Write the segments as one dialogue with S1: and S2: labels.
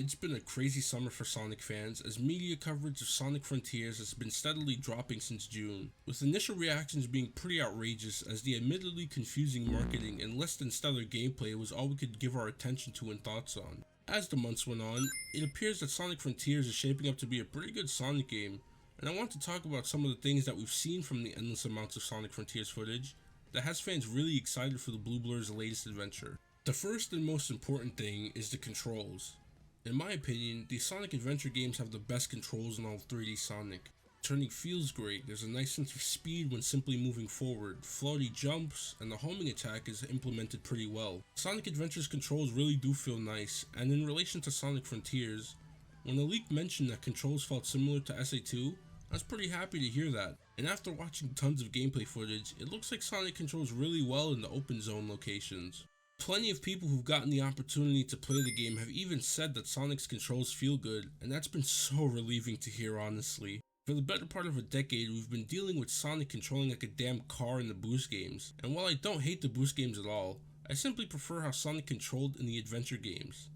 S1: It's been a crazy summer for Sonic fans, as media coverage of Sonic Frontiers has been steadily dropping since June, with initial reactions being pretty outrageous as the admittedly confusing marketing and less than stellar gameplay was all we could give our attention to and thoughts on. As the months went on, it appears that Sonic Frontiers is shaping up to be a pretty good Sonic game, and I want to talk about some of the things that we've seen from the endless amounts of Sonic Frontiers footage that has fans really excited for the Blue Blur's latest adventure. The first and most important thing is the controls. In my opinion, the Sonic Adventure games have the best controls in all of 3D Sonic. Turning feels great, there's a nice sense of speed when simply moving forward, floaty jumps, and the homing attack is implemented pretty well. Sonic Adventure's controls really do feel nice, and in relation to Sonic Frontiers, when the leak mentioned that controls felt similar to SA2, I was pretty happy to hear that, and after watching tons of gameplay footage, it looks like Sonic controls really well in the open zone locations. Plenty of people who've gotten the opportunity to play the game have even said that Sonic's controls feel good, and that's been so relieving to hear, honestly. For the better part of a decade, we've been dealing with Sonic controlling like a damn car in the Boost games, and while I don't hate the Boost games at all, I simply prefer how Sonic controlled in the adventure games.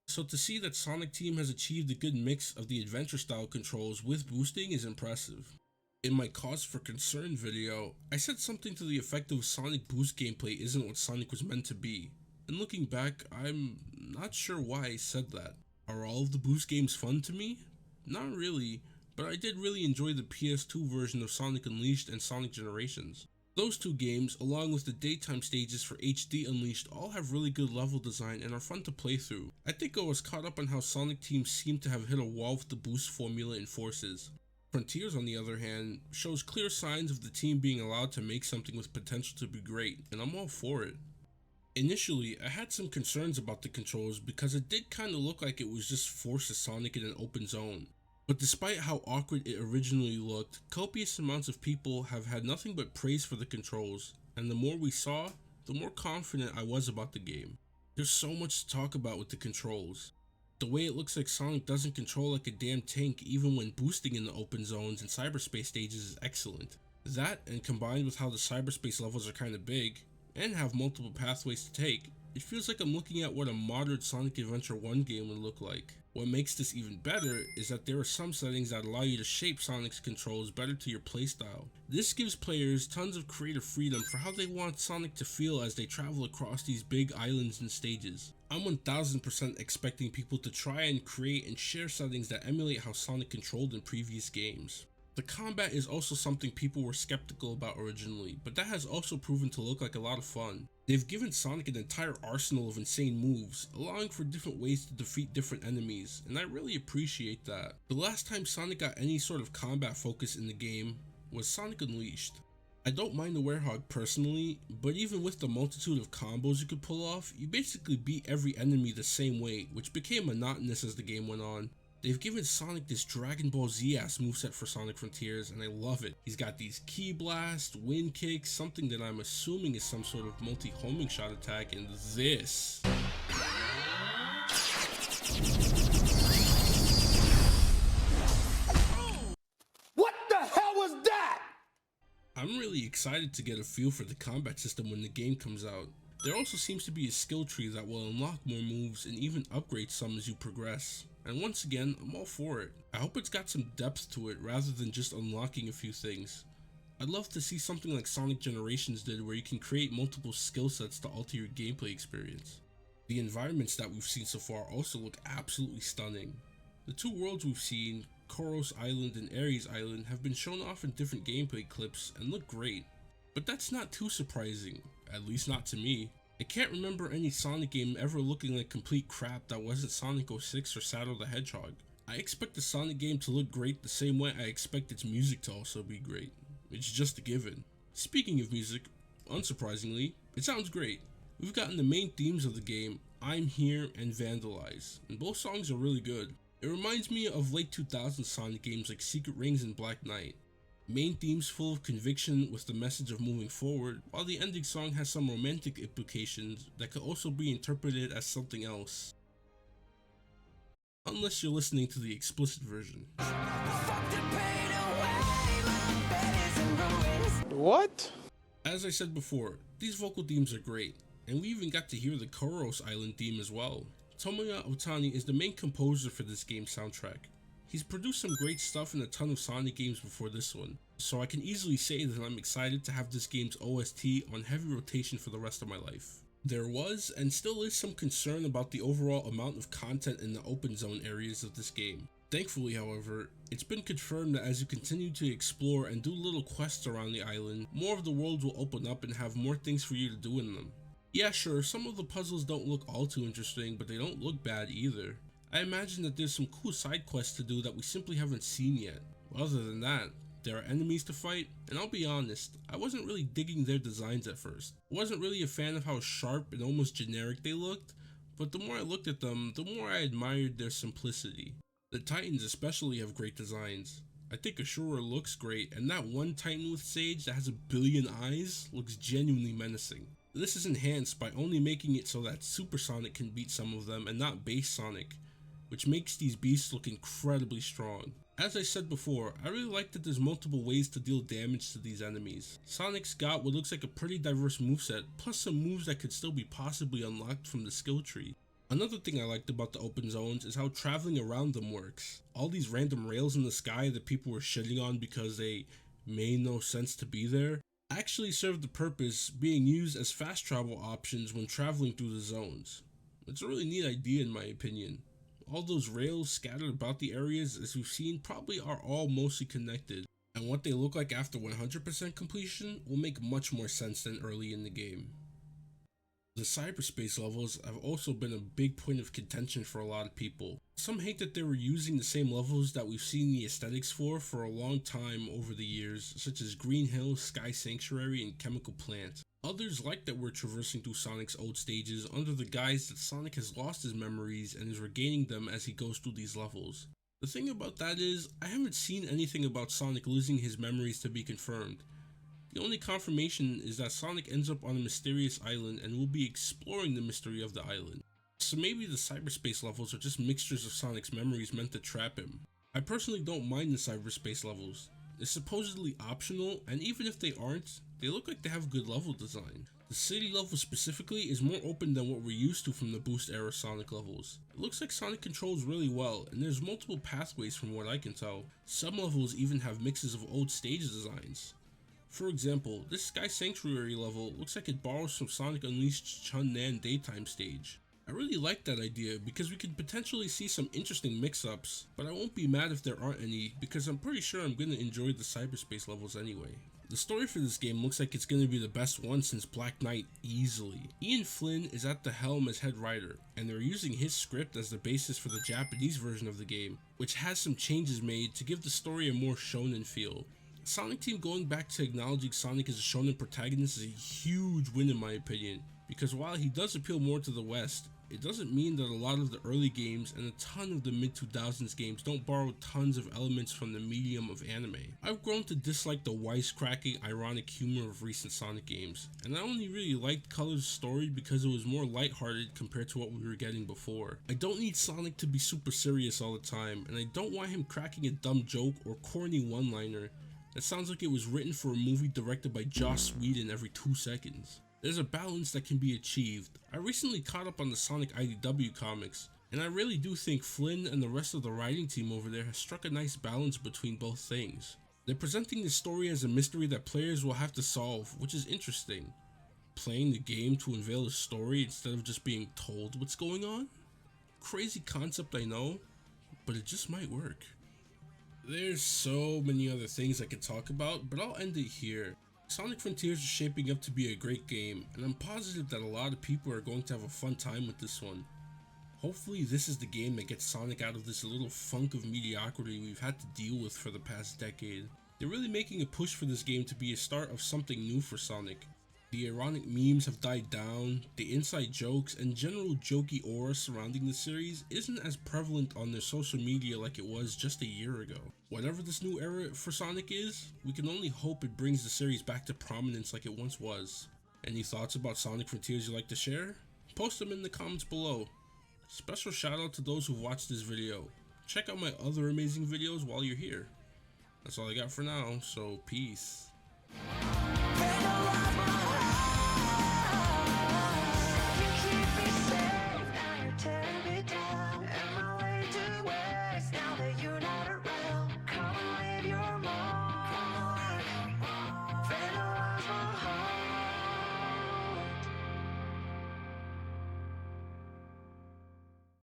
S1: So to see that Sonic Team has achieved a good mix of the adventure style controls with boosting is impressive. In my cause for concern video, I said something to the effect of Sonic Boost gameplay isn't what Sonic was meant to be, and looking back, I'm not sure why I said that. Are all of the Boost games fun to me? Not really, but I did really enjoy the PS2 version of Sonic Unleashed and Sonic Generations. Those two games, along with the daytime stages for HD Unleashed, all have really good level design and are fun to play through. I think I was caught up on how Sonic Team seemed to have hit a wall with the boost formula in Forces. Frontiers, on the other hand, shows clear signs of the team being allowed to make something with potential to be great, and I'm all for it. Initially, I had some concerns about the controls because it did kinda look like it was just Forces Sonic in an open zone. But despite how awkward it originally looked, copious amounts of people have had nothing but praise for the controls, and the more we saw, the more confident I was about the game. There's so much to talk about with the controls. The way it looks like Sonic doesn't control like a damn tank even when boosting in the open zones and cyberspace stages is excellent. That, and combined with how the cyberspace levels are kinda big, and have multiple pathways to take, it feels like I'm looking at what a modern Sonic Adventure 1 game would look like. What makes this even better is that there are some settings that allow you to shape Sonic's controls better to your playstyle. This gives players tons of creative freedom for how they want Sonic to feel as they travel across these big islands and stages. I'm 1000% expecting people to try and create and share settings that emulate how Sonic controlled in previous games. The combat is also something people were skeptical about originally, but that has also proven to look like a lot of fun. They've given Sonic an entire arsenal of insane moves, allowing for different ways to defeat different enemies, and I really appreciate that. The last time Sonic got any sort of combat focus in the game was Sonic Unleashed. I don't mind the Werehog personally, but even with the multitude of combos you could pull off, you basically beat every enemy the same way, which became monotonous as the game went on. They've given Sonic this Dragon Ball Z ass moveset for Sonic Frontiers, and I love it. He's got these Ki Blast, Wind Kicks, something that I'm assuming is some sort of multi-homing shot attack, and this.
S2: What the hell was that?
S1: I'm really excited to get a feel for the combat system when the game comes out. There also seems to be a skill tree that will unlock more moves and even upgrade some as you progress. And once again, I'm all for it. I hope it's got some depth to it rather than just unlocking a few things. I'd love to see something like Sonic Generations did where you can create multiple skill sets to alter your gameplay experience. The environments that we've seen so far also look absolutely stunning. The two worlds we've seen, Koros Island and Ares Island, have been shown off in different gameplay clips and look great. But that's not too surprising, at least not to me. I can't remember any Sonic game ever looking like complete crap that wasn't Sonic 06 or Shadow the Hedgehog. I expect the Sonic game to look great the same way I expect its music to also be great. It's just a given. Speaking of music, unsurprisingly, it sounds great. We've gotten the main themes of the game, I'm Here and Vandalize, and both songs are really good. It reminds me of late 2000s Sonic games like Secret Rings and Black Knight. Main themes full of conviction with the message of moving forward, while the ending song has some romantic implications that could also be interpreted as something else. Unless you're listening to the explicit version.
S2: What?
S1: As I said before, these vocal themes are great, and we even got to hear the Koros Island theme as well. Tomoya Otani is the main composer for this game's soundtrack. He's produced some great stuff in a ton of Sonic games before this one, so I can easily say that I'm excited to have this game's OST on heavy rotation for the rest of my life. There was, and still is, some concern about the overall amount of content in the open zone areas of this game. Thankfully, however, it's been confirmed that as you continue to explore and do little quests around the island, more of the world will open up and have more things for you to do in them. Yeah, sure, some of the puzzles don't look all too interesting, but they don't look bad either. I imagine that there's some cool side quests to do that we simply haven't seen yet. But other than that, there are enemies to fight, and I'll be honest, I wasn't really digging their designs at first. I wasn't really a fan of how sharp and almost generic they looked, but the more I looked at them, the more I admired their simplicity. The Titans especially have great designs. I think Ashura looks great, and that one Titan with Sage that has 1 billion eyes looks genuinely menacing. This is enhanced by only making it so that Super Sonic can beat some of them and not Base Sonic, which makes these beasts look incredibly strong. As I said before, I really like that there's multiple ways to deal damage to these enemies. Sonic's got what looks like a pretty diverse moveset, plus some moves that could still be possibly unlocked from the skill tree. Another thing I liked about the open zones is how traveling around them works. All these random rails in the sky that people were shitting on because they made no sense to be there, actually serve the purpose, being used as fast travel options when traveling through the zones. It's a really neat idea in my opinion. All those rails scattered about the areas, as we've seen, probably are all mostly connected, and what they look like after 100% completion will make much more sense than early in the game. The cyberspace levels have also been a big point of contention for a lot of people. Some hate that they were using the same levels that we've seen the aesthetics for a long time over the years, such as Green Hill, Sky Sanctuary, and Chemical Plant. Others like that we're traversing through Sonic's old stages under the guise that Sonic has lost his memories and is regaining them as he goes through these levels. The thing about that is, I haven't seen anything about Sonic losing his memories to be confirmed. The only confirmation is that Sonic ends up on a mysterious island and will be exploring the mystery of the island. So maybe the cyberspace levels are just mixtures of Sonic's memories meant to trap him. I personally don't mind the cyberspace levels. They're supposedly optional, and even if they aren't, they look like they have good level design. The city level specifically is more open than what we're used to from the Boost era Sonic levels. It looks like Sonic controls really well, and there's multiple pathways from what I can tell. Some levels even have mixes of old stage designs. For example, this Sky Sanctuary level looks like it borrows from Sonic Unleashed's Chun-Nan daytime stage. I really like that idea because we could potentially see some interesting mix-ups, but I won't be mad if there aren't any because I'm pretty sure I'm going to enjoy the cyberspace levels anyway. The story for this game looks like it's going to be the best one since Black Knight easily. Ian Flynn is at the helm as head writer, and they're using his script as the basis for the Japanese version of the game, which has some changes made to give the story a more shonen feel. Sonic Team going back to acknowledging Sonic as a shonen protagonist is a huge win in my opinion, because while he does appeal more to the West, it doesn't mean that a lot of the early games and a ton of the mid-2000s games don't borrow tons of elements from the medium of anime. I've grown to dislike the wisecracking, ironic humor of recent Sonic games, and I only really liked Color's story because it was more lighthearted compared to what we were getting before. I don't need Sonic to be super serious all the time, and I don't want him cracking a dumb joke or corny one-liner that sounds like it was written for a movie directed by Joss Whedon every 2 seconds. There's a balance that can be achieved. I recently caught up on the Sonic IDW comics, and I really do think Flynn and the rest of the writing team over there has struck a nice balance between both things. They're presenting the story as a mystery that players will have to solve, which is interesting. Playing the game to unveil a story instead of just being told what's going on? Crazy concept, I know, but it just might work. There's so many other things I could talk about, but I'll end it here. Sonic Frontiers is shaping up to be a great game, and I'm positive that a lot of people are going to have a fun time with this one. Hopefully this is the game that gets Sonic out of this little funk of mediocrity we've had to deal with for the past decade. They're really making a push for this game to be a start of something new for Sonic. The ironic memes have died down, the inside jokes and general jokey aura surrounding the series isn't as prevalent on their social media like it was just a year ago. Whatever this new era for Sonic is, we can only hope it brings the series back to prominence like it once was. Any thoughts about Sonic Frontiers you'd like to share? Post them in the comments below. Special shout out to those who watched this video. Check out my other amazing videos while you're here. That's all I got for now, so peace.